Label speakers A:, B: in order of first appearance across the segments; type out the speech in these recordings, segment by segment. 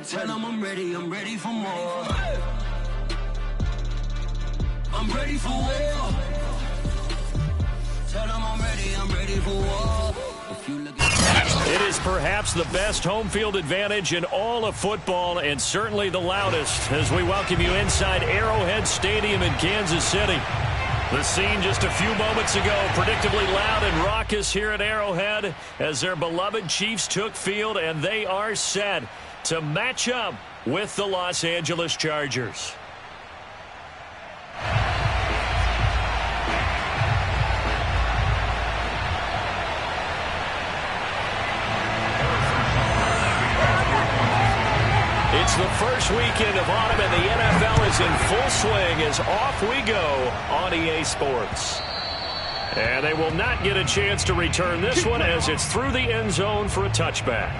A: Tell them I'm ready for more. I'm ready for war. Tell them I'm ready for war. If you look at
B: it is perhaps the best home field advantage in all of football, and certainly the loudest, as we welcome you inside Arrowhead Stadium in Kansas City. The scene just a few moments ago, predictably loud and raucous here at Arrowhead as their beloved Chiefs took field, and they are set to match up with the Los Angeles Chargers. It's the first weekend of autumn, and the NFL is in full swing as off we go on EA Sports. And they will not get a chance to return this one as it's through the end zone for a touchback.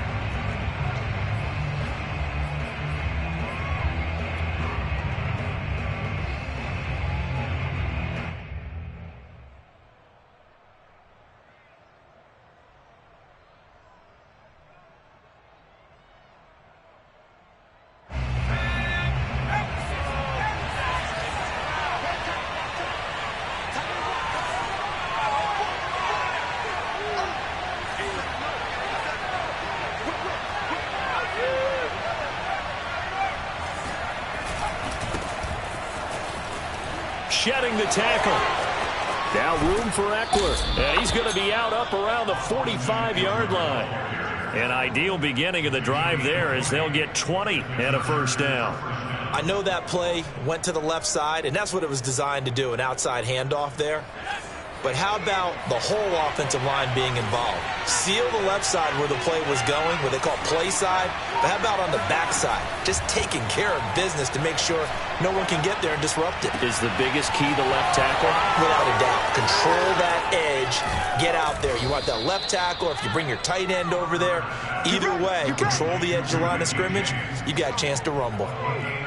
B: Shedding the tackle. Now room for Eckler. And he's going to be out up around the 45-yard line. An ideal beginning of the drive there as they'll get 20 and a first down.
C: I know that play went to the left side, and that's what it was designed to do, an outside handoff there. But how about the whole offensive line being involved? Seal the left side where the play was going, what they call play side. But how about on the back side? Just taking care of business to make sure no one can get there and disrupt it.
B: Is the biggest key the left tackle?
C: Without a doubt. Control that edge. Get out there. You want that left tackle, or if you bring your tight end over there, either way, control the edge of the line of scrimmage, you got a chance to rumble.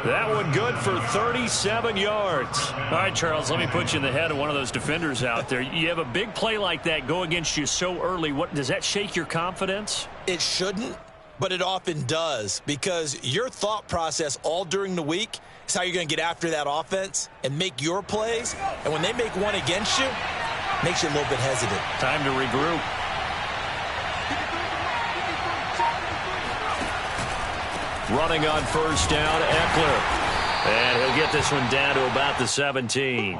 B: That one good for 37 yards. All right, Charles, let me put you in the head of one of those defenders out there. You have a big play like that go against you so early. What does that shake your confidence?
C: It shouldn't, but it often does, because your thought process all during the week is how you're going to get after that offense and make your plays. And when they make one against you, it makes you a little bit hesitant.
B: Time to regroup. Running on first down, Eckler. And he'll get this one down to about the 17.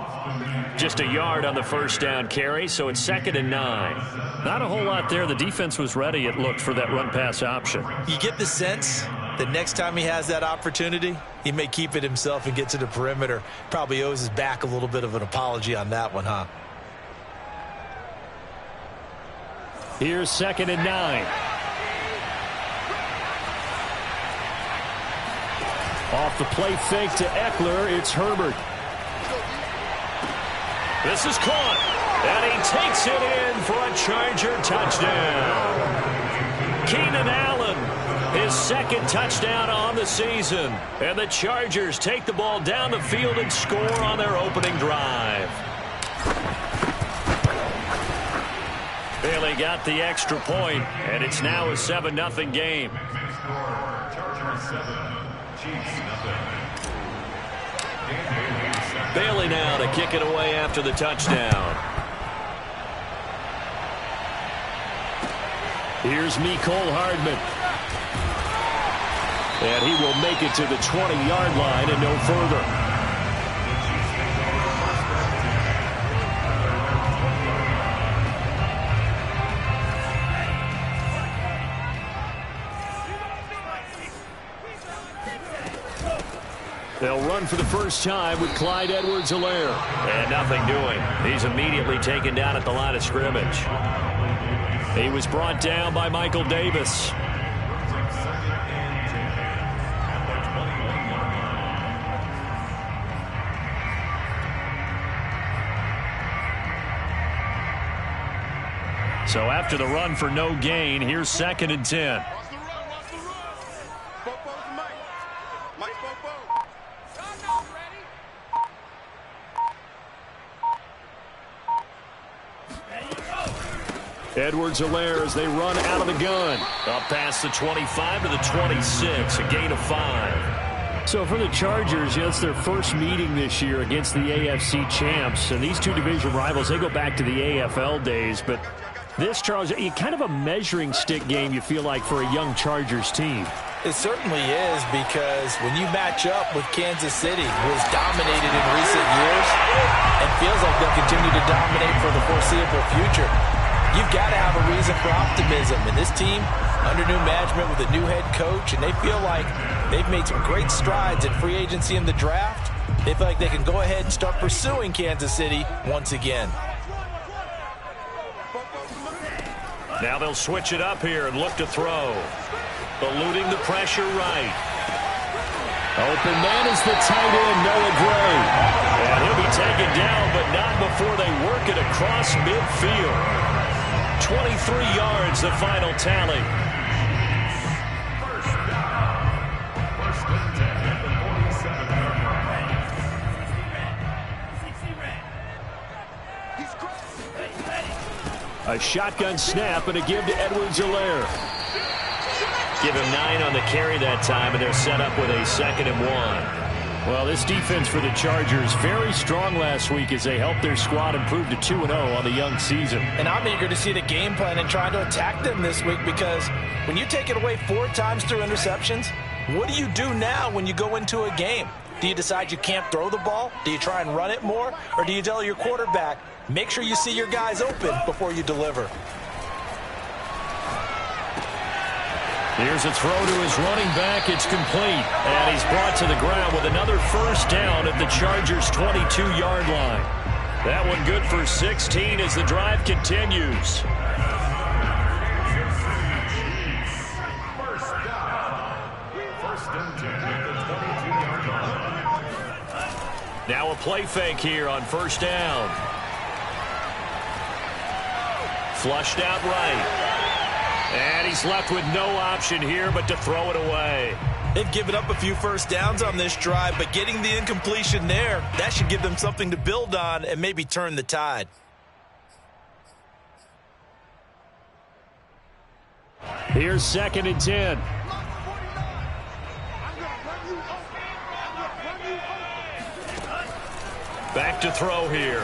B: Just a yard on the first down carry, so it's 2nd and 9. Not a whole lot there. The defense was ready, it looked, for that run-pass option.
C: You get the sense that next time he has that opportunity, he may keep it himself and get to the perimeter. Probably owes his back a little bit of an apology on that one, huh?
B: Here's 2nd and 9. Off the play fake to Eckler, it's Herbert. This is caught, and he takes it in for a Charger touchdown. Keenan Allen, his 2nd touchdown on the season. And the Chargers take the ball down the field and score on their opening drive. Bailey got the extra point, and it's now a 7-0 game. Bailey now to kick it away after the touchdown. Here's Mecole Hardman. And he will make it to the 20-yard line and no further. They'll run for the first time with Clyde Edwards-Helaire. And nothing doing. He's immediately taken down at the line of scrimmage. He was brought down by Michael Davis. So after the run for no gain, here's 2nd and 10. Edwards-Helaire as they run out of the gun. Up past the 25 to the 26, a gain of 5. So for the Chargers, it's their first meeting this year against the AFC champs. And these two division rivals, they go back to the AFL days. But this, Charles, kind of a measuring stick game, you feel like, for a young Chargers team.
C: It certainly is, because when you match up with Kansas City, who has dominated in recent years and feels like they'll continue to dominate for the foreseeable future, you've got to have a reason for optimism. And this team, under new management with a new head coach, and they feel like they've made some great strides in free agency in the draft. They feel like they can go ahead and start pursuing Kansas City once again.
B: Now they'll switch it up here and look to throw. Eluding the pressure right. Open man is the tight end, Noah Gray. And he'll be taken down, but not before they work it across midfield. 23 yards, the final tally. A shotgun snap and a give to Edwards-Helaire. Give him 9 on the carry that time, and they're set up with a 2nd and 1. Well, this defense for the Chargers, very strong last week as they helped their squad improve to 2-0 on the young season.
C: And I'm eager to see the game plan and try to attack them this week, because when you take it away 4 times through interceptions, what do you do now when you go into a game? Do you decide you can't throw the ball? Do you try and run it more? Or do you tell your quarterback, make sure you see your guys open before you deliver?
B: Here's a throw to his running back. It's complete. And he's brought to the ground with another first down at the Chargers' 22-yard line. That one good for 16 as the drive continues. Now a play fake here on first down. Flushed out right. And he's left with no option here but to throw it away. They've given up a few first downs on this drive, but getting the incompletion there, that should give them something to build on and maybe turn the tide. Here's 2nd and 10. Back to throw here.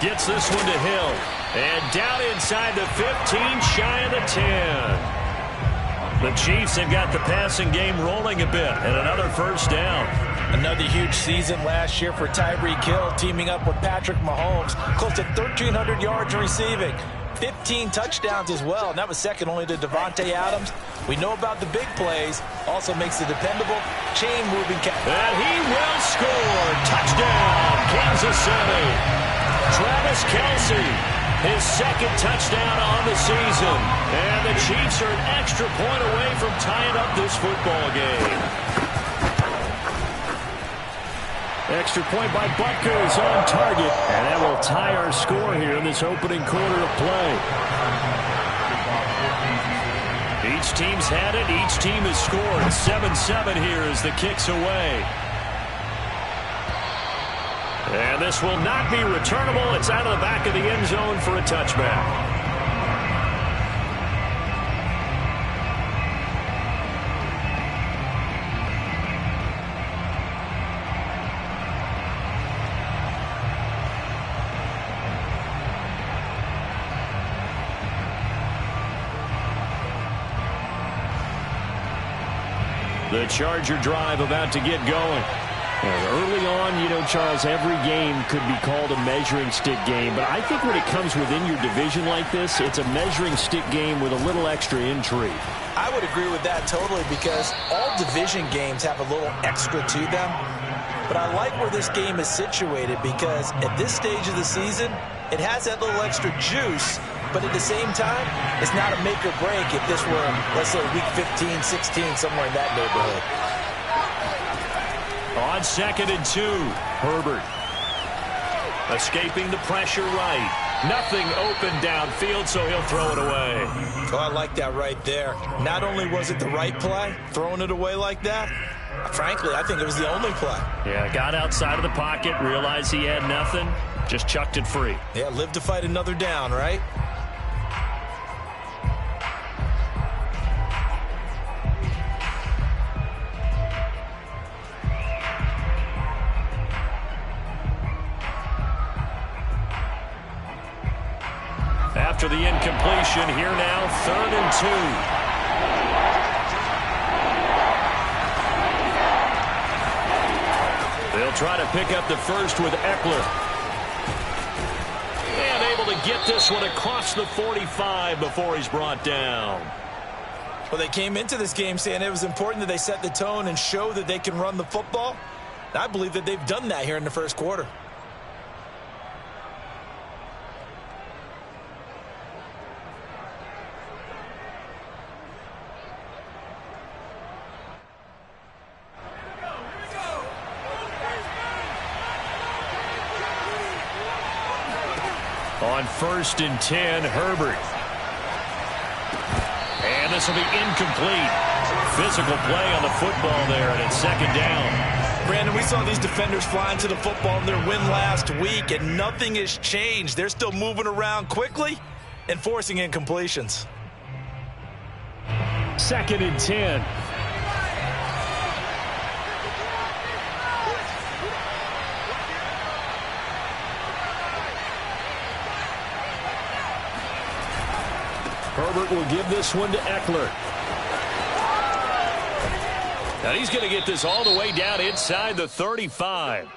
B: Gets this one to Hill. And down inside the 15, shy of the 10. The Chiefs have got the passing game rolling a bit, and another first down. Another huge season last year for Tyreek Hill, teaming up with Patrick Mahomes. Close to 1,300 yards receiving. 15 touchdowns as well, and that was second only to Devontae Adams. We know about the big plays. Also makes a dependable chain-moving catch. And he will score. Touchdown, Kansas City. Travis Kelce. His 2nd touchdown on the season. And the Chiefs are an extra point away from tying up this football game. Extra point by Butker is on target. And that will tie our score here in this opening quarter of play. Each team's had it. Each team has scored. 7-7 here as the kick's away. And this will not be returnable. It's out of the back of the end zone for a touchback. The Charger drive about to get going. Early on, you know, Charles, every game could be called a measuring stick game. But I think when it comes within your division like this, it's a measuring stick game with a little extra intrigue.
C: I would agree with that totally, because all division games have a little extra to them. But I like where this game is situated, because at this stage of the season, it has that little extra juice. But at the same time, it's not a make or break if this were, let's say, week 15, 16, somewhere in that neighborhood.
B: On 2nd and 2, Herbert. Escaping the pressure right. Nothing open downfield, so he'll throw it away.
C: Oh, I like that right there. Not only was it the right play, throwing it away like that, frankly, I think it was the only play.
B: Yeah, got outside of the pocket, realized he had nothing, just chucked it free.
C: Yeah, live to fight another down, right?
B: after the incompletion. Here now, 3rd and 2. They'll try to pick up the first with Eckler. And able to get this one across the 45 before he's brought down.
C: Well, they came into this game saying it was important that they set the tone and show that they can run the football. I believe that they've done that here in the first quarter.
B: On 1st and 10, Herbert. And this will be incomplete. Physical play on the football there, and it's 2nd down.
C: Brandon, we saw these defenders flying to the football in their win last week, and nothing has changed. They're still moving around quickly and forcing incompletions.
B: 2nd and 10. Herbert will give this one to Eckler. Now he's going to get this all the way down inside the 35.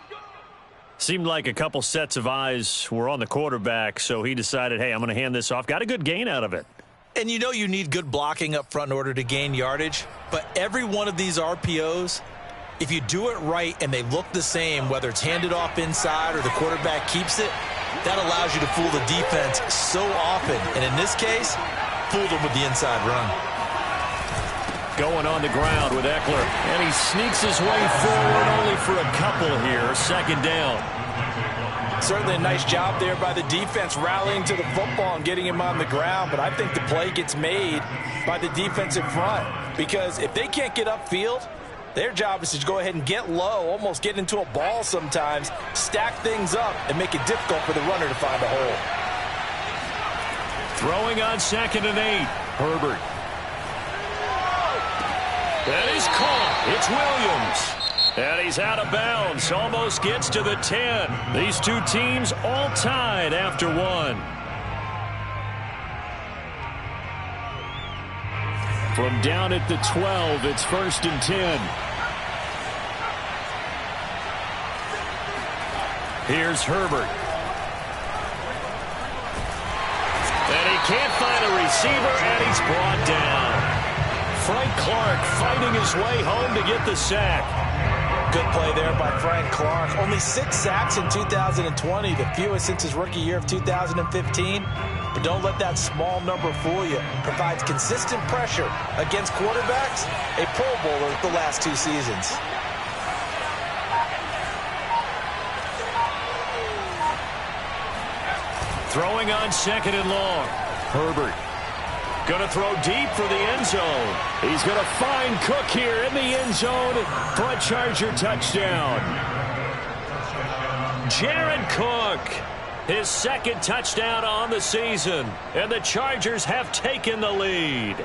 B: Seemed like a couple sets of eyes were on the quarterback, so he decided, hey, I'm going to hand this off. Got a good gain out of it.
C: And you know you need good blocking up front in order to gain yardage, but every one of these RPOs, if you do it right and they look the same, whether it's handed off inside or the quarterback keeps it, that allows you to fool the defense so often. And in this case, fooled them with the inside run.
B: Going on the ground with Eckler. And he sneaks his way forward only for a couple here. 2nd down.
C: Certainly a nice job there by the defense rallying to the football and getting him on the ground. But I think the play gets made by the defensive front. Because if they can't get upfield, their job is to go ahead and get low, almost get into a ball sometimes, stack things up, and make it difficult for the runner to find a hole.
B: Throwing on 2nd and 8. Herbert. That is caught. It's Williams. And he's out of bounds. Almost gets to the 10. These two teams all tied after 1. From down at the 12, it's 1st and 10. Here's Herbert. And he can't find a receiver, and he's brought down. Frank Clark fighting his way home to get the sack.
C: Good play there by Frank Clark. Only 6 sacks in 2020, the fewest since his rookie year of 2015. But don't let that small number fool you. Provides consistent pressure against quarterbacks, a Pro Bowler the last 2 seasons.
B: Throwing on 2nd and long. Herbert. Going to throw deep for the end zone. He's going to find Cook here in the end zone for a Charger touchdown. Jared Cook, his 2nd touchdown on the season. And the Chargers have taken the lead.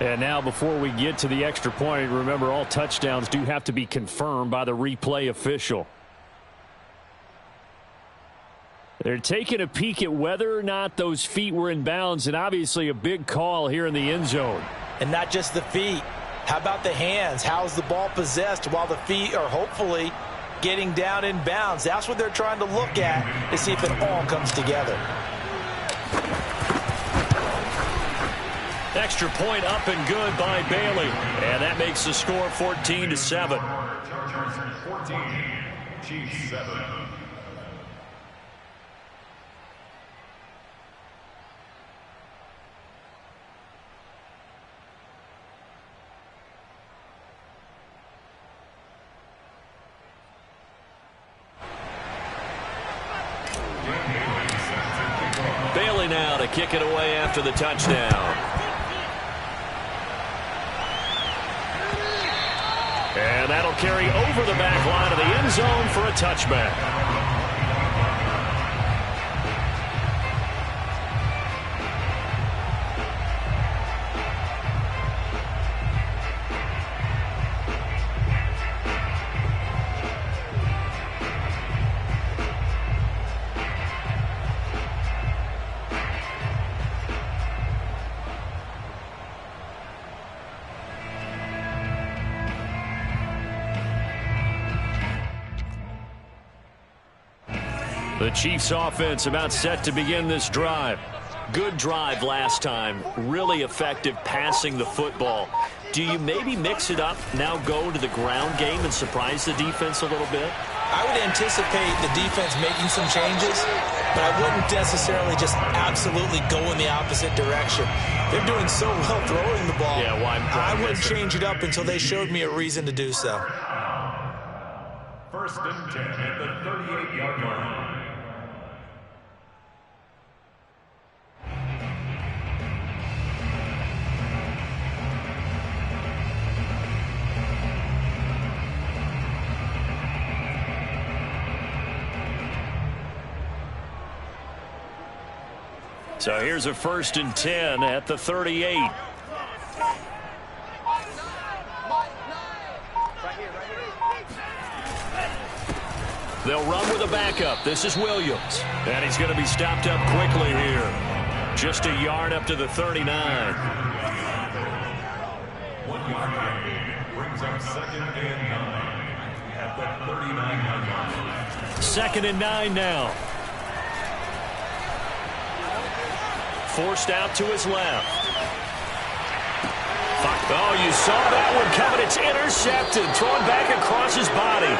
B: And now before we get to the extra point, remember all touchdowns do have to be confirmed by the replay official. They're taking a peek at whether or not those feet were in bounds, and obviously a big call here in the end zone.
C: And not just the feet. How about the hands? How's the ball possessed while the feet are hopefully getting down in bounds? That's what they're trying to look at to see if it all comes together.
B: Extra point up and good by Bailey. And that makes the score 14-7.
D: Chargers 14, Chiefs 7.
B: Bailey now to kick it away after the touchdown. And that'll carry over the back line of the end zone for a touchback. The Chiefs offense about set to begin this drive.
E: Good drive last time. Really effective passing the football. Do you maybe mix it up, now go to the ground game and surprise the defense a little bit?
C: I would anticipate the defense making some changes, but I wouldn't necessarily just absolutely go in the opposite direction. They're doing so well throwing the ball.
E: Yeah, well,
C: I wouldn't change it up until they showed me a reason to do so.
D: First and 10 at the 38-yard line.
B: So here's a first and 10 at the 38. They'll run with a backup. This is Williams. And he's going to be stopped up quickly here. Just a yard up to the 39.
D: 1 yard gain brings up second and 9 at the 39-yard line.
B: Second and 9 now. Forced out to his left. Oh, you saw that one coming. It's intercepted. Thrown back across his body.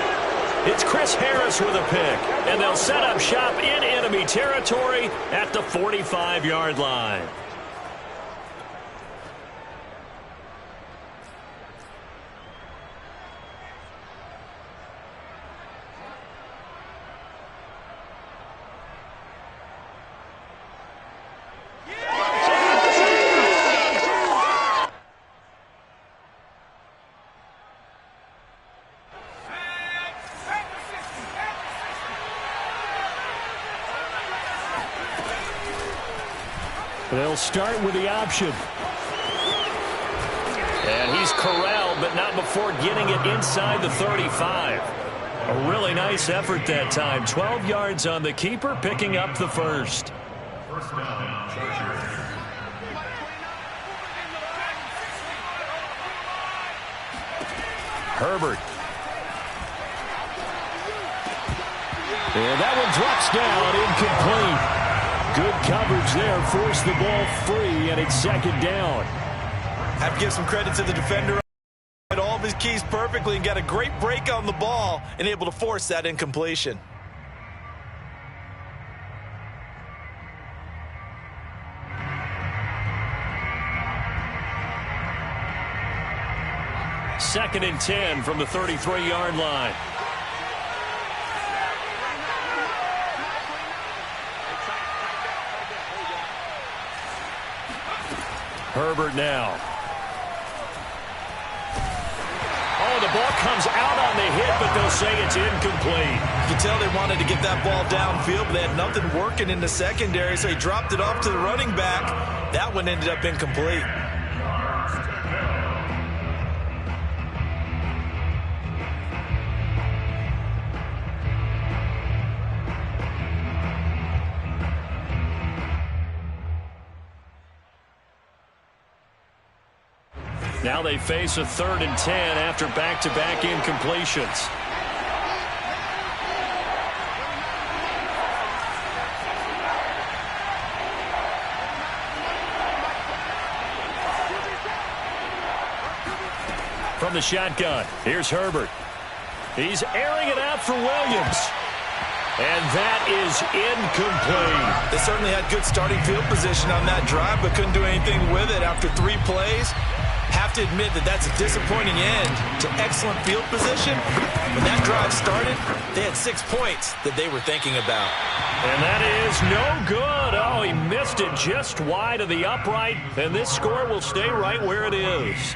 B: It's Chris Harris with a pick. And they'll set up shop in enemy territory at the 45-yard line. They'll start with the option. And he's corralled, but not before getting it inside the 35. A really nice effort that time. 12 yards on the keeper, picking up the first.
D: First down, Chargers.
B: Herbert. And that one drops down, incomplete. Good coverage there, forced the ball free, and it's second down.
C: Have to give some credit to the defender. Had all of his keys perfectly and got a great break on the ball and able to force that incompletion.
B: Second and 10 from the 33-yard line. Herbert now. Oh, the ball comes out on the hit, but they'll say it's incomplete.
C: You can tell they wanted to get that ball downfield, but they had nothing working in the secondary, so he dropped it off to the running back. That one ended up incomplete.
B: Now they face a 3rd and 10 after back-to-back incompletions. From the shotgun, here's Herbert. He's airing it out for Williams. And that is incomplete.
C: They certainly had good starting field position on that drive, but couldn't do anything with it after 3 plays. Have to admit that that's a disappointing end to excellent field position. When that drive started, they had 6 points that they were thinking about.
B: And that is no good. Oh, he missed it just wide of the upright, and this score will stay right where it is.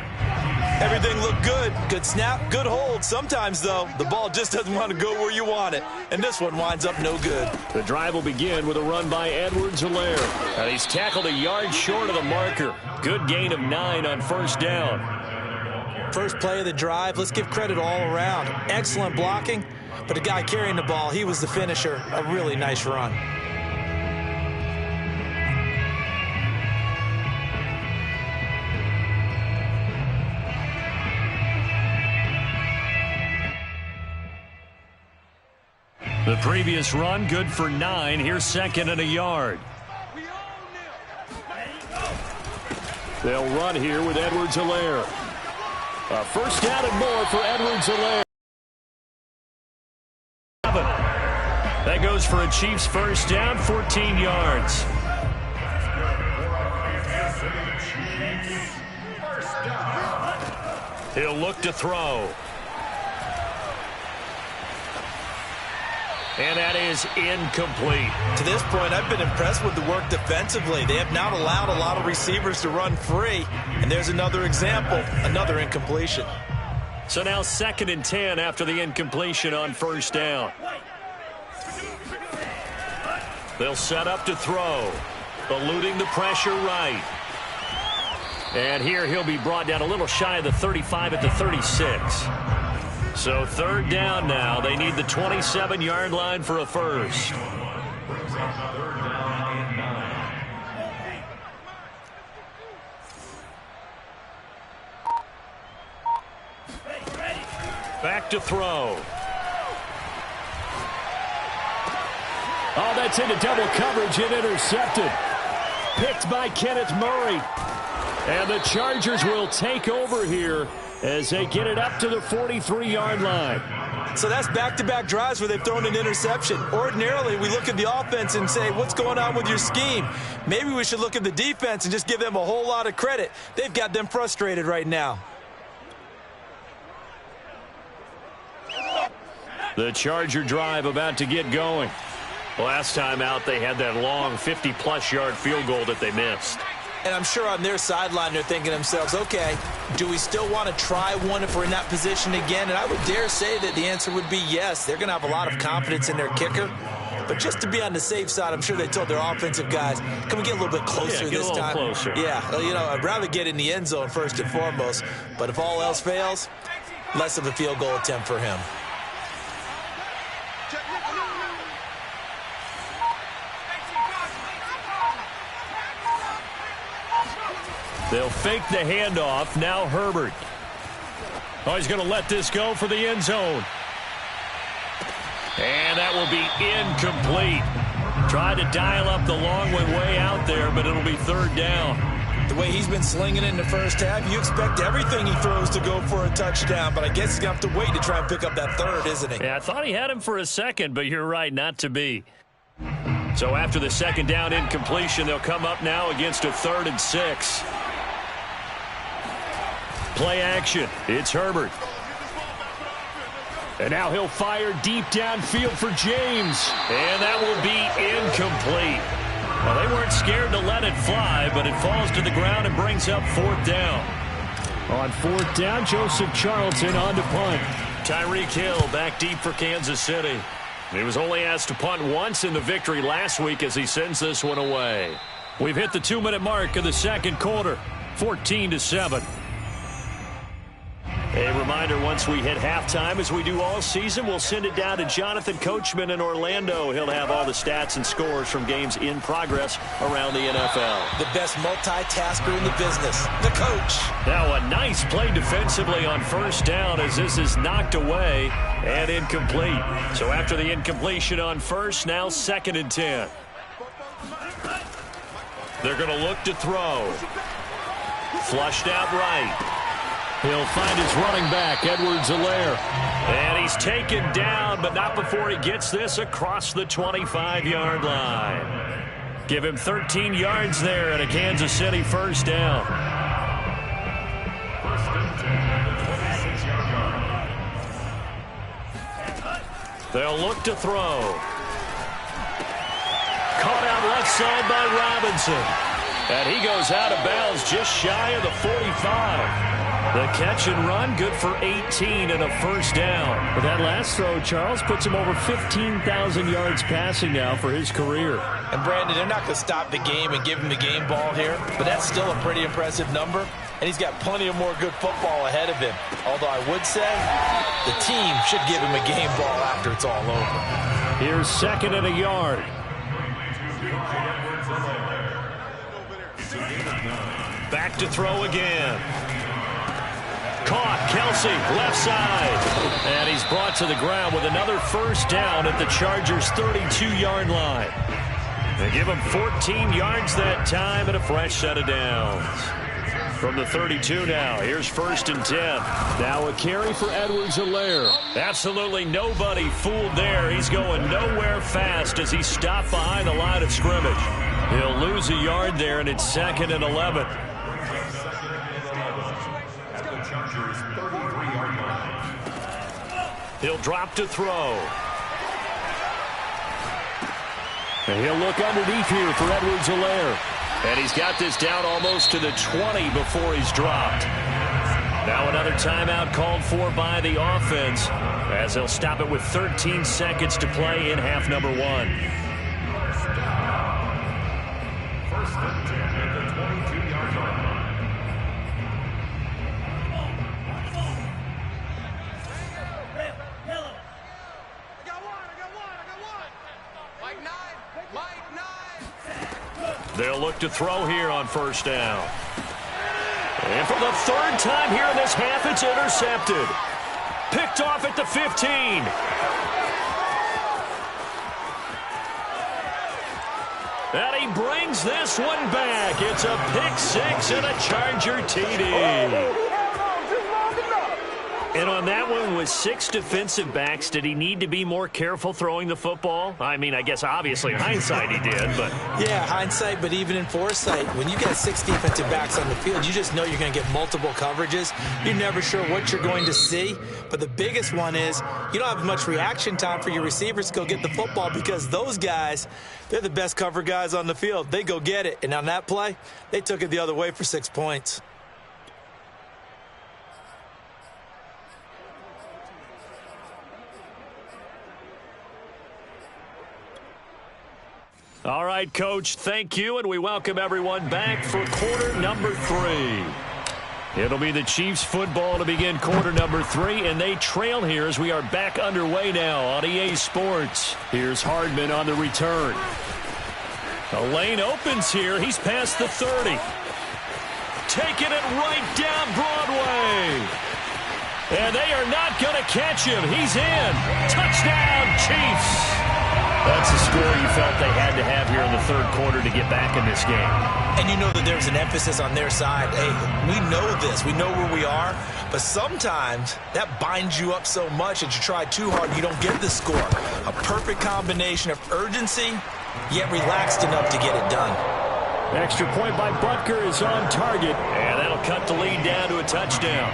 C: Everything looked good. Good snap, good hold. Sometimes, though, the ball just doesn't want to go where you want it. And this one winds up no good.
B: The drive will begin with a run by Edwards-Helaire. And he's tackled a yard short of the marker. Good gain of 9 on first down.
C: First play of the drive, let's give credit all around. Excellent blocking, but the guy carrying the ball, he was the finisher. A really nice run.
B: The previous run, good for 9. Here's 2nd and a yard. They'll run here with Edwards-Helaire. A first down and more for Edwards-Helaire. That goes for a Chiefs first down, 14 yards. He'll look to throw. And that is incomplete.
C: To this point, I've been impressed with the work defensively. They have not allowed a lot of receivers to run free. And there's another example, another incompletion.
B: So now 2nd and 10 after the incompletion on first down. They'll set up to throw. Eluding the pressure right. And here he'll be brought down a little shy of the 35 at the 36. So 3rd down now. They need the 27-yard line for a first. Back to throw. Oh, that's into double coverage and intercepted. Picked by Kenneth Murray. And the Chargers will take over here as they get it up to the 43-yard line.
C: So that's back-to-back drives where they've thrown an interception. Ordinarily, we look at the offense and say, what's going on with your scheme? Maybe we should look at the defense and just give them a whole lot of credit. They've got them frustrated right now.
B: The Charger drive about to get going. Last time out, they had that long 50-plus yard field goal that they missed.
C: And I'm sure on their sideline they're thinking to themselves, okay, do we still want to try one if we're in that position again? And I would dare say that the answer would be yes. They're going to have a lot of confidence in their kicker. But just to be on the safe side, I'm sure they told their offensive guys, can we get a little bit closer this time?
B: Closer.
C: Yeah, you know, I'd rather get in the end zone first and foremost. But if all else fails, less of a field goal attempt for him.
B: They'll fake the handoff. Now Herbert. Oh, he's going to let this go for the end zone. And that will be incomplete. Tried to dial up the long one way out there, but it'll be 3rd down.
C: The way he's been slinging it in the first half, you expect everything he throws to go for a touchdown, but I guess he's going to have to wait to try and pick up that 3rd, isn't he?
B: Yeah, I thought he had him for a second, but you're right, not to be. So after the 2nd down incompletion, they'll come up now against a 3rd and 6. Play action. It's Herbert. And now he'll fire deep downfield for James. And that will be incomplete. Well, they weren't scared to let it fly, but it falls to the ground and brings up 4th down. On 4th down, Joseph Charlton on to punt. Tyreek Hill back deep for Kansas City. He was only asked to punt once in the victory last week as he sends this one away. We've hit the 2-minute mark of the 2nd quarter, 14-7. A reminder, once we hit halftime, as we do all season, we'll send it down to Jonathan Coachman in Orlando. He'll have all the stats and scores from games in progress around the NFL.
C: The best multitasker in the business, the coach.
B: Now a nice play defensively on 1st down as this is knocked away and incomplete. So after the incompletion on 1st, now 2nd and 10. They're going to look to throw. Flushed out right. He'll find his running back, Edwards-Helaire. And he's taken down, but not before he gets this across the 25-yard line. Give him 13 yards there and a Kansas City 1st down. They'll look to throw. Caught out left side by Robinson. And he goes out of bounds just shy of the 45. The catch and run, good for 18 and a 1st down. But that last throw, Charles, puts him over 15,000 yards passing now for his career.
C: And, Brandon, they're not going to stop the game and give him the game ball here, but that's still a pretty impressive number, and he's got plenty of more good football ahead of him. Although I would say the team should give him a game ball after it's all over.
B: Here's 2nd and a yard. Back to throw again. Caught. Kelsey, left side. And he's brought to the ground with another first down at the Chargers' 32-yard line. They give him 14 yards that time and a fresh set of downs. From the 32 now, here's 1st and 10. Now a carry for Edwards-Helaire. Absolutely nobody fooled there. He's going nowhere fast as he stopped behind the line of scrimmage. He'll lose a yard there, and it's 2nd and 11. He'll drop to throw. And he'll look underneath here for Edwards-Helaire. And he's got this down almost to the 20 before he's dropped. Now another timeout called for by the offense as they'll stop it with 13 seconds to play in half number 1.
D: 1st and 10 at the 22-yard line.
B: They'll look to throw here on 1st down. And for the 3rd time here in this half, it's intercepted. Picked off at the 15. And he brings this one back. It's a pick 6 and a Charger TD. And on that one, with 6 defensive backs, did he need to be more careful throwing the football? I mean, I guess obviously in hindsight he did, but...
C: Yeah, hindsight, but even in foresight, when you got 6 defensive backs on the field, you just know you're going to get multiple coverages. You're never sure what you're going to see. But the biggest one is you don't have much reaction time for your receivers to go get the football because those guys, they're the best cover guys on the field. They go get it. And on that play, they took it the other way for 6 points.
B: All right, Coach, thank you, and we welcome everyone back for quarter number 3. It'll be the Chiefs football to begin quarter number 3, and they trail here as we are back underway now on EA Sports. Here's Hardman on the return. The lane opens here. He's past the 30. Taking it right down Broadway. And they are not going to catch him. He's in. Touchdown, Chiefs. That's the score you felt they had to have here in the 3rd quarter to get back in this game.
C: And you know that there's an emphasis on their side. Hey, we know this. We know where we are. But sometimes that binds you up so much that you try too hard and you don't get the score. A perfect combination of urgency, yet relaxed enough to get it done.
B: Extra point by Butker is on target. And that'll cut the lead down to a touchdown.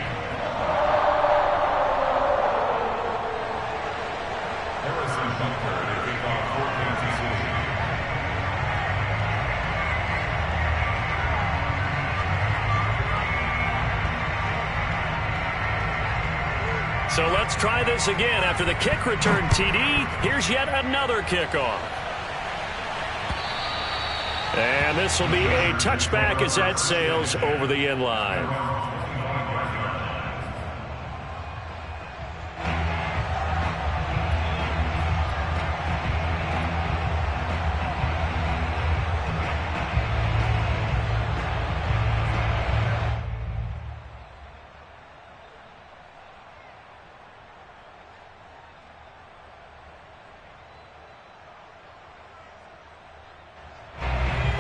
B: So let's try this again. After the kick return TD, here's yet another kickoff. And this will be a touchback as that sails over the end line.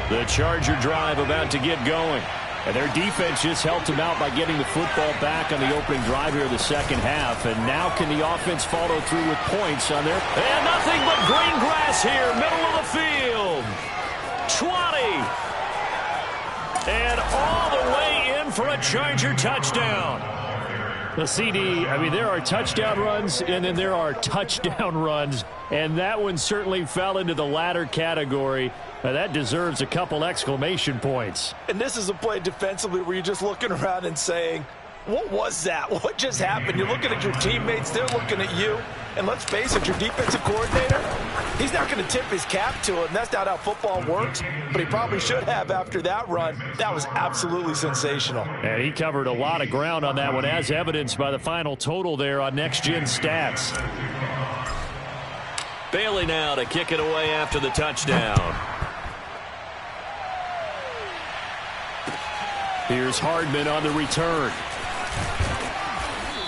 B: The Charger drive about to get going. And their defense just helped them out by getting the football back on the opening drive here in the 2nd half. And now can the offense follow through with points on their... And nothing but green grass here, middle of the field. 20. And all the way in for a Charger touchdown. The CD, I mean, there are touchdown runs, and then there are touchdown runs. And that one certainly fell into the latter category. That deserves a couple exclamation points.
C: And this is a play defensively where you're just looking around and saying, what was that? What just happened? You're looking at your teammates. They're looking at you. And let's face it, your defensive coordinator, he's not going to tip his cap to him. That's not how football works. But he probably should have after that run. That was absolutely sensational.
B: And he covered a lot of ground on that one, as evidenced by the final total there on Next Gen Stats.
E: Bailey now to kick it away after the touchdown.
B: Here's Hardman on the return.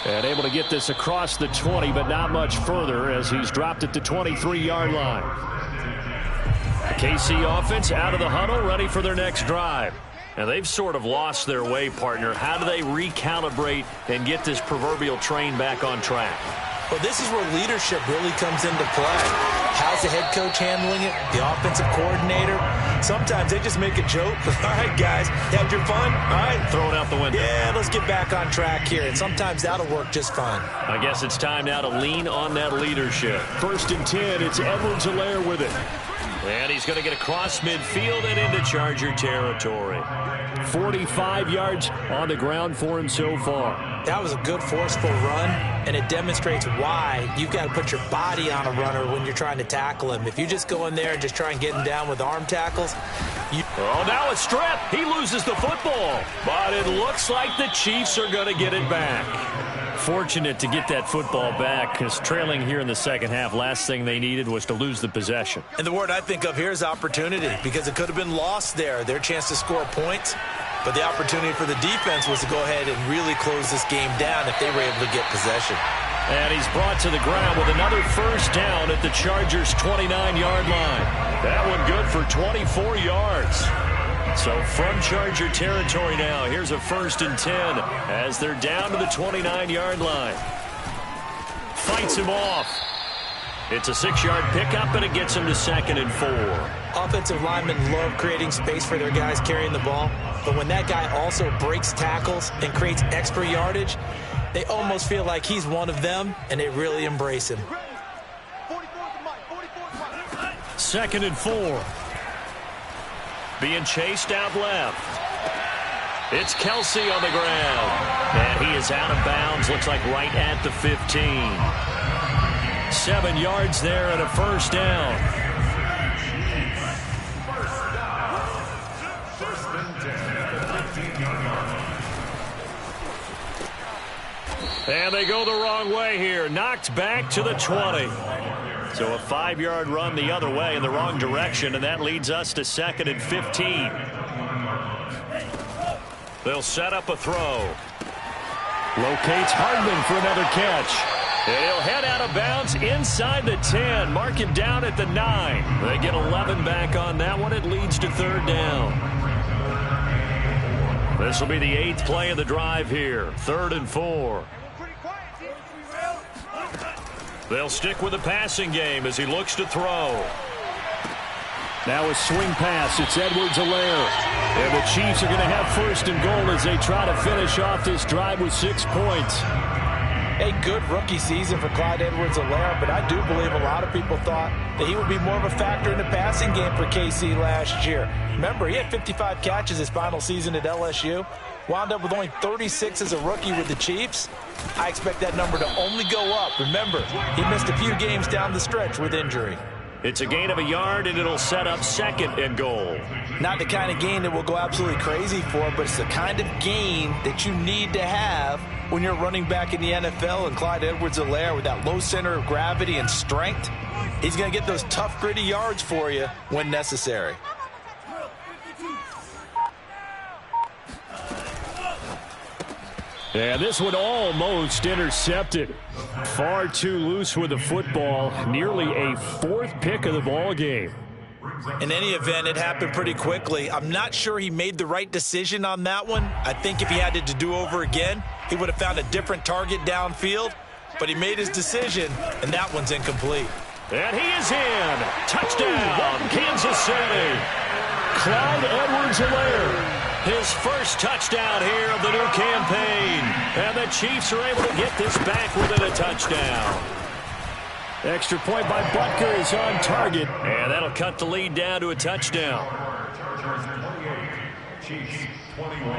B: And able to get this across the 20, but not much further as he's dropped it to 23-yard line. The KC offense out of the huddle, ready for their next drive. Now, they've sort of lost their way, partner. How do they recalibrate and get this proverbial train back on track?
C: Well, this is where leadership really comes into play. How's the head coach handling it? The offensive coordinator? Sometimes they just make a joke. All right, guys, had your fun? All right.
B: Throw it out the window.
C: Yeah, let's get back on track here. And sometimes that'll work just fine.
B: I guess it's time now to lean on that leadership. 1st and 10, it's Edwards-Helaire with it. And he's going to get across midfield and into Charger territory. 45 yards on the ground for him so far.
C: That was a good, forceful run, and it demonstrates why you've got to put your body on a runner when you're trying to tackle him. If you just go in there and just try and get him down with arm tackles.
B: Oh, now a strip. He loses the football. But it looks like the Chiefs are going to get it back. Fortunate to get that football back because trailing here in the second half, last thing they needed was to lose the possession.
C: And the word I think of here is opportunity because it could have been lost there, their chance to score points. But the opportunity for the defense was to go ahead and really close this game down if they were able to get possession.
B: And he's brought to the ground with another first down at the Chargers' 29-yard line. That one good for 24 yards. So from Charger territory now, here's a 1st and 10 as they're down to the 29-yard line. Fights him off. It's a 6-yard pickup, and it gets him to 2nd and 4.
C: Offensive linemen love creating space for their guys carrying the ball, but when that guy also breaks tackles and creates extra yardage, they almost feel like he's one of them, and they really embrace him.
B: 2nd and 4. Being chased out left. It's Kelsey on the ground. And he is out of bounds, looks like right at the 15. 7 yards there and a first down. And they go the wrong way here. Knocked back to the 20. So a 5-yard run the other way in the wrong direction, and that leads us to 2nd and 15. They'll set up a throw. Locates Hardman for another catch. He'll head out of bounds inside the 10. Mark him down at the 9. They get 11 back on that one. It leads to 3rd down. This will be the 8th play of the drive here. 3rd and 4. They'll stick with the passing game as he looks to throw. Now a swing pass. It's Edwards-Helaire. And the Chiefs are going to have 1st and goal as they try to finish off this drive with 6 points.
C: A good rookie season for Clyde Edwards-Helaire, but I do believe a lot of people thought that he would be more of a factor in the passing game for KC last year. Remember, he had 55 catches his final season at LSU. Wound up with only 36 as a rookie with the Chiefs. I expect that number to only go up. Remember, he missed a few games down the stretch with injury.
B: It's a gain of a yard, and it'll set up 2nd and goal.
C: Not the kind of gain that we'll go absolutely crazy for, but it's the kind of gain that you need to have when you're running back in the NFL. And Clyde Edwards-Helaire, with that low center of gravity and strength, he's going to get those tough, gritty yards for you when necessary.
B: Yeah, this one almost intercepted. Far too loose with the football. Nearly a 4th pick of the ball game.
C: In any event, it happened pretty quickly. I'm not sure he made the right decision on that one. I think if he had it to do over again, he would have found a different target downfield. But he made his decision, and that one's incomplete.
B: And he is in. Touchdown, Kansas City. Clyde Edwards-Helaire. His first touchdown here of the new campaign. And the Chiefs are able to get this back within a touchdown. Extra point by Butker is on target. And that'll cut the lead down to a touchdown.
D: Chargers 28, Chiefs 21.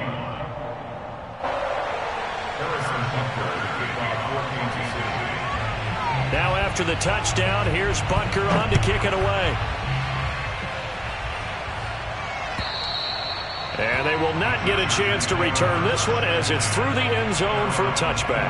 D: Harrison Butker to kick off for Kansas City.
B: Now after the touchdown, here's Butker on to kick it away. And they will not get a chance to return this one as it's through the end zone for a touchback.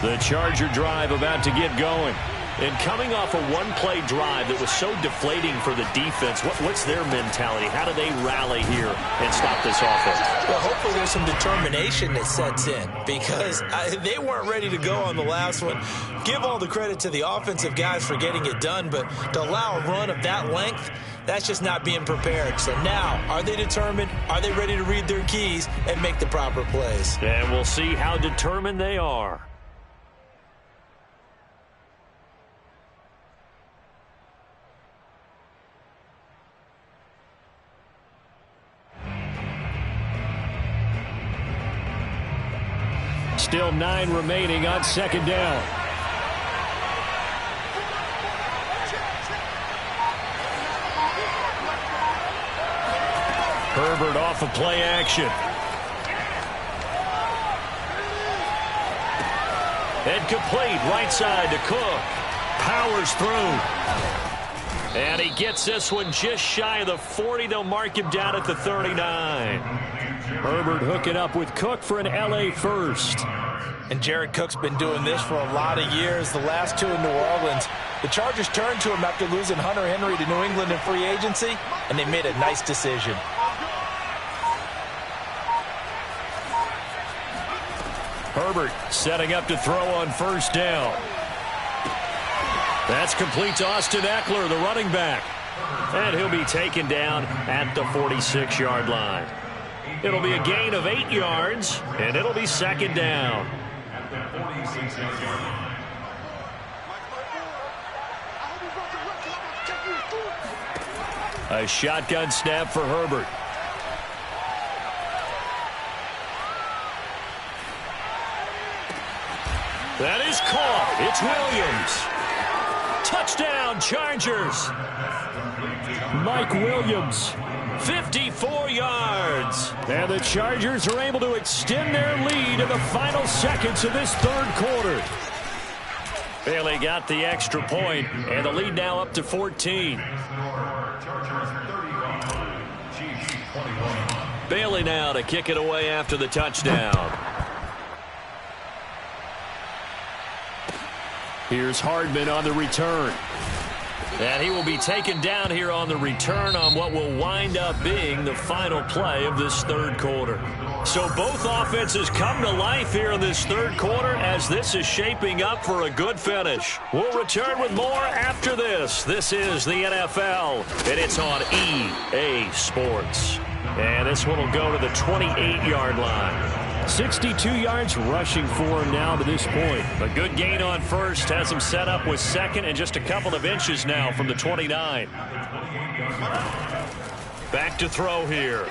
B: The Charger drive about to get going.
E: And coming off a one-play drive that was so deflating for the defense, what's their mentality? How do they rally here and stop this offense?
C: Well, hopefully there's some determination that sets in because they weren't ready to go on the last one. Give all the credit to the offensive guys for getting it done, but to allow a run of that length, that's just not being prepared. So now, are they determined? Are they ready to read their keys and make the proper plays?
E: And we'll see how determined they are.
B: Still 9 remaining on second down. Herbert off of play action. And complete right side to Cook. Powers through. And he gets this one just shy of the 40. They'll mark him down at the 39. Herbert hooking up with Cook for an LA first.
C: And Jared Cook's been doing this for a lot of years, the last 2 in New Orleans. The Chargers turned to him after losing Hunter Henry to New England in free agency, and they made a nice decision.
B: Herbert setting up to throw on first down. That's complete to Austin Eckler, the running back. And he'll be taken down at the 46-yard line. It'll be a gain of 8 yards, and it'll be second down.
D: At the 46-yard line.
B: A shotgun snap for Herbert. That is caught. It's Williams. Touchdown, Chargers. Mike Williams, 54 yards. And the Chargers are able to extend their lead in the final seconds of this third quarter. Bailey got the extra point, and the lead now up to 14.
E: Bailey now to kick it away after the touchdown.
B: Here's Hardman on the return. And he will be taken down here on the return on what will wind up being the final play of this third quarter. So both offenses come to life here in this third quarter as this is shaping up for a good finish. We'll return with more after this. This is the NFL, and it's on EA Sports. And this one will go to the 28-yard line. 62 yards rushing for him now to this point. A good gain on first has him set up with second and just a couple of inches now from the 29. Back to throw here.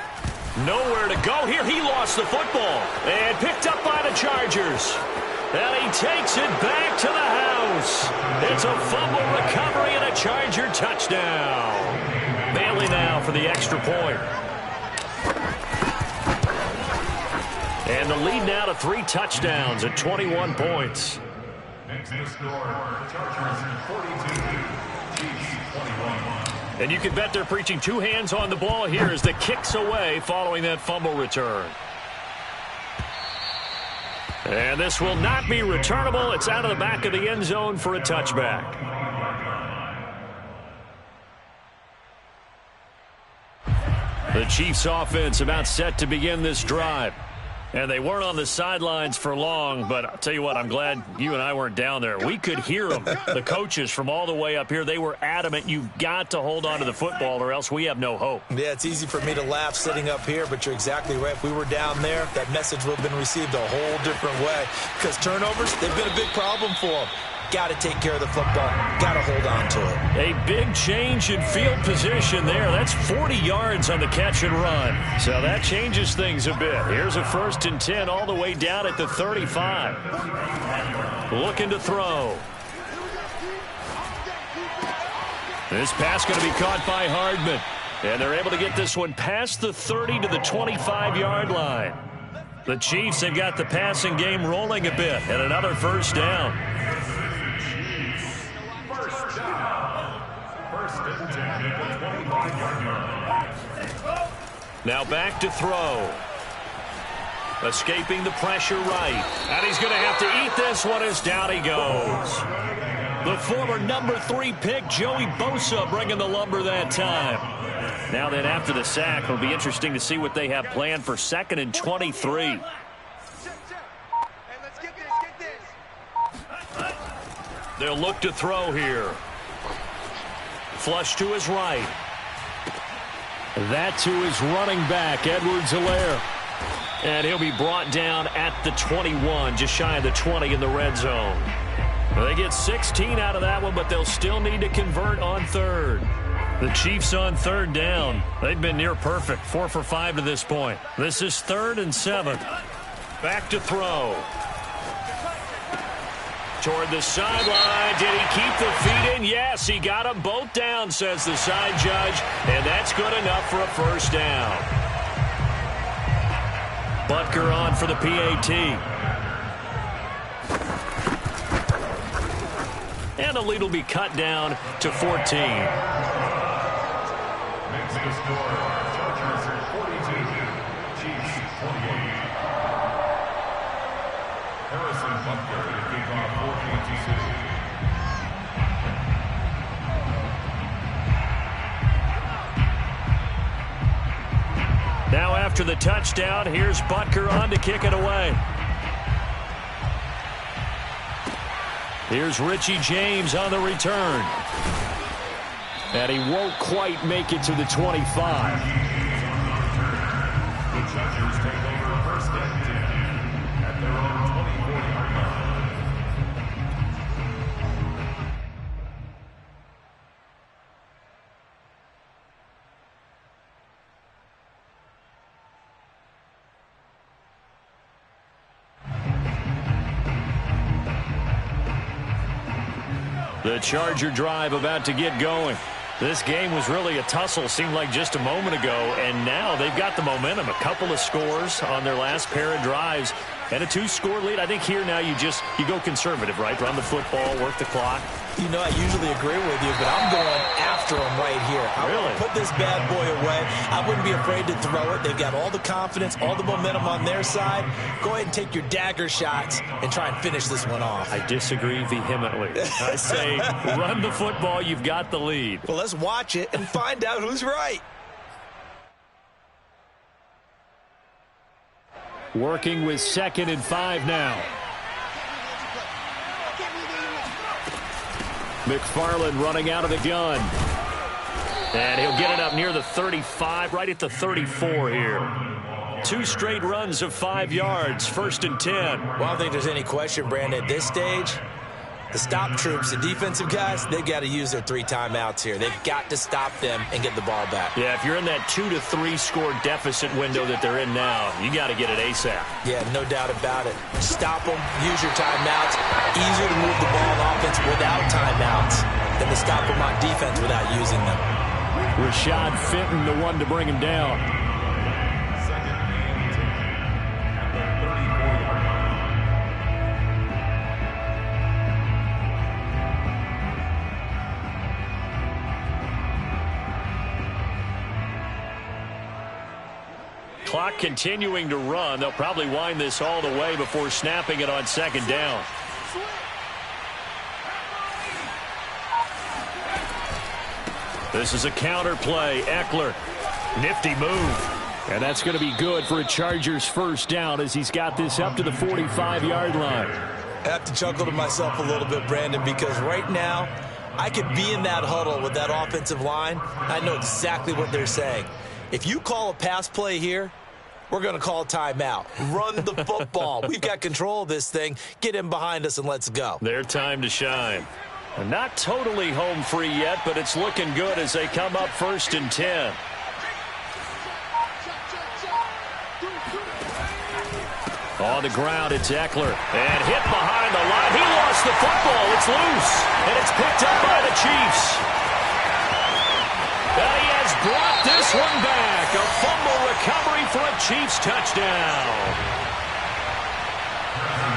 B: Nowhere to go here. He lost the football and picked up by the Chargers. And he takes it back to the house. It's a fumble recovery and a Charger touchdown. Bailey now for the extra point. And the lead now to 3 touchdowns at 21 points.
D: Next to score, Chargers 42, Chiefs 21.
B: And you can bet they're preaching 2 hands on the ball here as the kicks away following that fumble return. And this will not be returnable. It's out of the back of the end zone for a touchback. The Chiefs offense about set to begin this drive. And they weren't on the sidelines for long, but I'll tell you what, I'm glad you and I weren't down there. We could hear them, the coaches from all the way up here. They were adamant, you've got to hold on to the football or else we have no hope.
C: Yeah, it's easy for me to laugh sitting up here, but you're exactly right. If we were down there, that message would have been received a whole different way. Because turnovers, they've been a big problem for them. Got to take care of the football. Got to hold on to it.
B: A big change in field position there. That's 40 yards on the catch and run. So that changes things a bit. Here's a 1st and 10 all the way down at the 35. Looking to throw. This pass going to be caught by Hardman. And they're able to get this one past the 30 to the 25-yard line. The Chiefs have got the passing game rolling a bit. And another first down. Now back to throw. Escaping the pressure right. And he's going to have to eat this one as down he goes. The former number 3 pick, Joey Bosa, bringing the lumber that time. Now then, after the sack, it'll be interesting to see what they have planned for 2nd and 23. They'll look to throw here. Flush to his right. That to his running back, Edwards-Helaire. And he'll be brought down at the 21, just shy of the 20 in the red zone. They get 16 out of that one, but they'll still need to convert on 3rd. The Chiefs on 3rd down. They've been near perfect, 4 for 5 to this point. This is 3rd and 7. Back to throw. Toward the sideline. Did he keep the feet in? Yes, he got them both down, says the side judge. And that's good enough for a first down. Butker on for the PAT. And the lead will be cut down to 14.
D: Makes the score. Chargers 42, Chiefs 28. Harrison Butker to kick off 14-2.
B: Now after the touchdown, here's Butker on to kick it away. Here's Richie James on the return. And he won't quite make it to the 25.
D: The Chargers take over 1st and 10 at their own 24-yard line.
B: The Charger drive about to get going. This game was really a tussle, seemed like just a moment ago, and now they've got the momentum. A couple of scores on their last pair of drives and a 2-score lead. I think here now you go conservative, right? Run the football, work the clock.
C: You know, I usually agree with you, but I'm going after him right here. I want to put this bad boy away. I wouldn't be afraid to throw it. They've got all the confidence, all the momentum on their side. Go ahead and take your dagger shots and try and finish this one off.
B: I disagree vehemently. I say run the football. You've got the lead.
C: Well, let's watch it and find out who's right.
B: Working with 2nd and 5 now. McFarland running out of the gun. And he'll get it up near the 35, right at the 34 here. 2 straight runs of 5 yards, 1st and 10.
C: Well, I don't think there's any question, Brandon, at this stage, the stop troops, the defensive guys, they've got to use their 3 timeouts here. They've got to stop them and get the ball back.
B: Yeah, if you're in that 2 to 3 score deficit window that they're in now, you got to get it ASAP.
C: Yeah, no doubt about it. Stop them, use your timeouts. Easier to move the ball on offense without timeouts than to stop them on defense without using them.
B: Rashad Fenton, the one to bring him down. Clock continuing to run. They'll probably wind this all the way before snapping it on 2nd down. This is a counter play. Eckler. Nifty move. And that's going to be good for a Chargers first down as he's got this up to the 45-yard line.
C: I have to chuckle to myself a little bit, Brandon, because right now I could be in that huddle with that offensive line. I know exactly what they're saying. If you call a pass play here, we're going to call a timeout. Run the football. We've got control of this thing. Get in behind us and let's go.
B: Their time to shine. Not totally home free yet, but it's looking good as they come up 1st and 10. On the ground, it's Eckler. And hit behind the line. He lost the football. It's loose. And it's picked up by the Chiefs. And he has brought this one back. A fumble recovery for a Chiefs touchdown.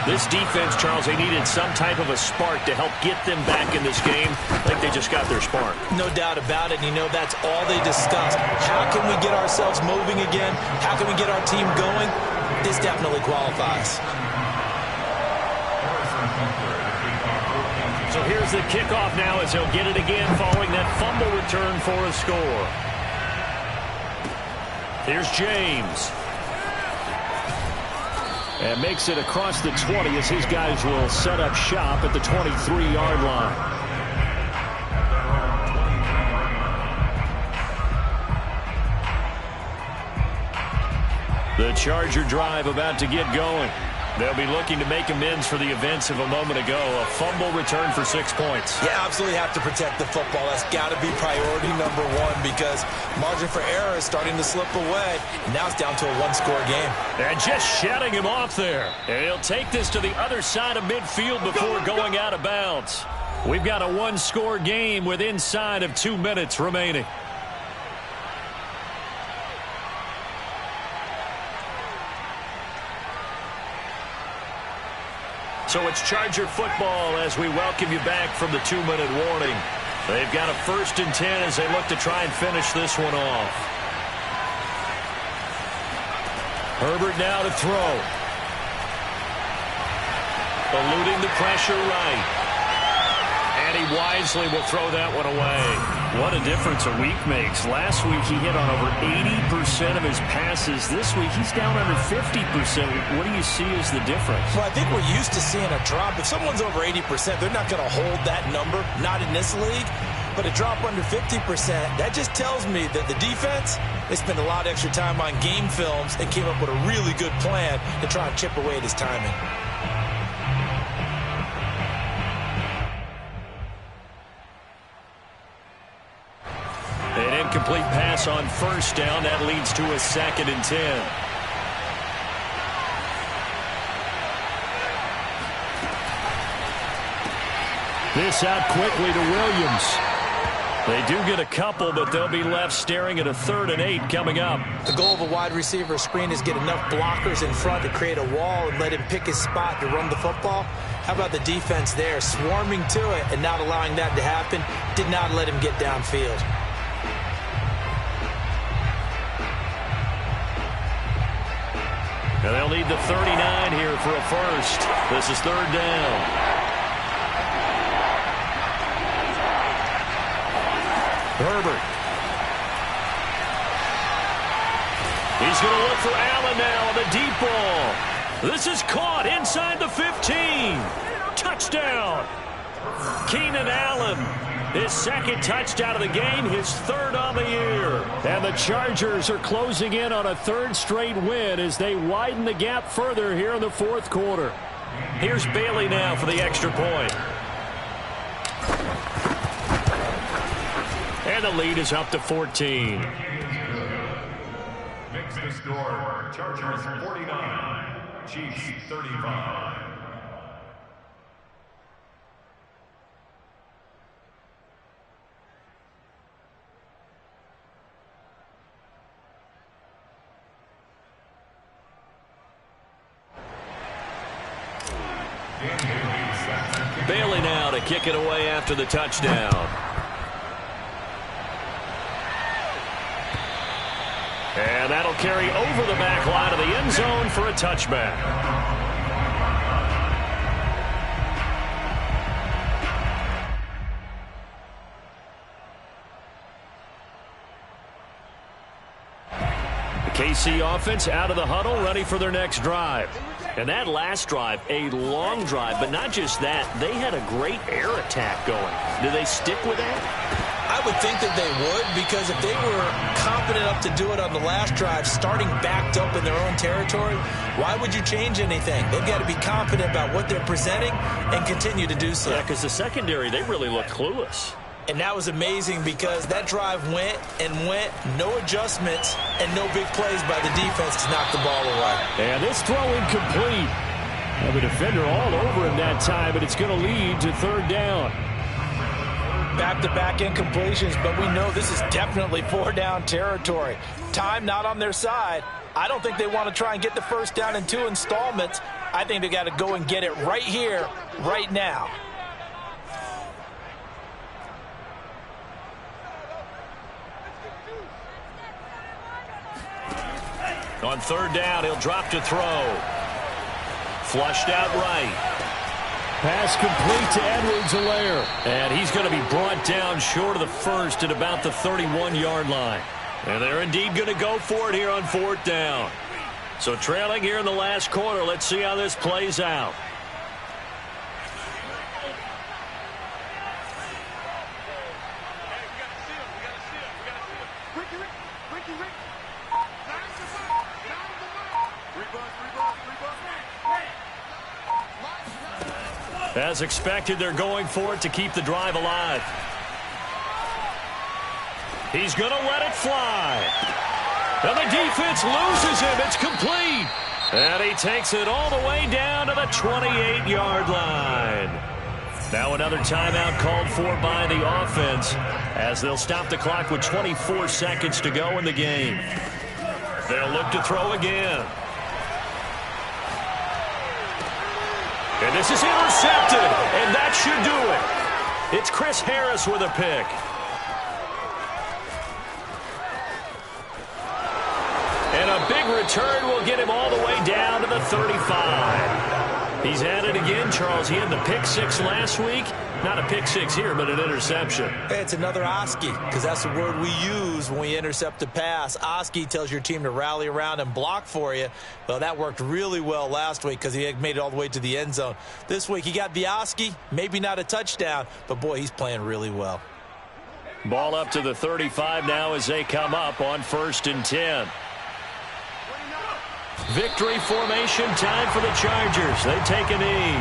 B: This defense, Charles, they needed some type of a spark to help get them back in this game. I think they just got their spark.
C: No doubt about it. And, that's all they discussed. How can we get ourselves moving again? How can we get our team going? This definitely qualifies.
B: So here's the kickoff now as he'll get it again following that fumble return for a score. Here's James. And makes it across the 20 as his guys will set up shop at the 23-yard line. The Charger drive about to get going. They'll be looking to make amends for the events of a moment ago. A fumble return for 6 points.
C: Yeah, absolutely have to protect the football. That's got to be priority number one because margin for error is starting to slip away. And now it's down to a one-score game.
B: And just shutting him off there. And he'll take this to the other side of midfield before going out of bounds. We've got a one-score game with inside of 2 minutes remaining. So it's Charger football as we welcome you back from the 2-minute warning. They've got a 1st and 10 as they look to try and finish this one off. Herbert now to throw. Eluding the pressure right. And he wisely will throw that one away. What a difference a week makes. Last week he hit on over 80% of his passes. This week he's down under 50%. What do you see as the difference?
C: Well, I think we're used to seeing a drop. If someone's over 80%, they're not going to hold that number, not in this league. But a drop under 50%, that just tells me that the defense, they spent a lot of extra time on game films and came up with a really good plan to try and chip away at his timing.
B: An incomplete pass on 1st down. That leads to a 2nd and 10. This out quickly to Williams. They do get a couple, but they'll be left staring at a 3rd and 8 coming up.
C: The goal of a wide receiver screen is get enough blockers in front to create a wall and let him pick his spot to run the football. How about the defense there, swarming to it and not allowing that to happen? Did not let him get downfield.
B: And they'll need the 39 here for a 1st. This is 3rd down. Herbert. He's going to look for Allen now on the deep ball. This is caught inside the 15. Touchdown. Keenan Allen. His 2nd touchdown of the game, his 3rd on the year. And the Chargers are closing in on a 3rd straight win as they widen the gap further here in the 4th quarter. Here's Bailey now for the extra point. And the lead is up to 14.
D: Makes the score. Chargers 49, Chiefs 35.
E: Bailey now to kick it away after the touchdown.
B: And that'll carry over the back line of the end zone for a touchback. The KC offense out of the huddle, ready for their next drive.
E: And that last drive, a long drive, but not just that. They had a great air attack going. Do they stick with that?
C: I would think that they would, because if they were confident enough to do it on the last drive, starting backed up in their own territory, why would you change anything? They've got to be confident about what they're presenting and continue to do so.
E: Yeah, because the secondary, they really look clueless.
C: And that was amazing because that drive went and went, no adjustments, and no big plays by the defense to knock the ball away.
B: And this throw incomplete. Now the defender all over him that time, but it's going to lead to 3rd down.
C: back-to-back incompletions, but we know this is definitely four-down territory. Time not on their side. I don't think they want to try and get the first down in 2 installments. I think they got to go and get it right here, right now.
B: On third down, he'll drop to throw. Flushed out right.
F: Pass complete to Edwards-Helaire.
B: And he's going to be brought down short of the first at about the 31-yard line. And they're indeed going to go for it here on fourth down. So trailing here in the last quarter, let's see how this plays out. As expected, they're going for it to keep the drive alive. He's going to let it fly. And the defense loses him. It's complete. And he takes it all the way down to the 28-yard line. Now another timeout called for by the offense as they'll stop the clock with 24 seconds to go in the game. They'll look to throw again. And this is intercepted, and that should do it. It's Chris Harris with a pick. And a big return will get him all the way down to the 35. He's at it again, Charles. He had the pick six last week. Not a pick six here, but an interception.
C: Hey, it's another Oski, because that's the word we use when we intercept a pass. Oski tells your team to rally around and block for you. Well, that worked really well last week because he had made it all the way to the end zone. This week he got the Oski, maybe not a touchdown, but boy, he's playing really well.
B: Ball up to the 35 now as they come up on 1st and 10. Victory formation time for the Chargers. They take a knee.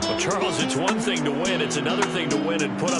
B: Well, Charles, it's one thing to win. It's another thing to win and put up the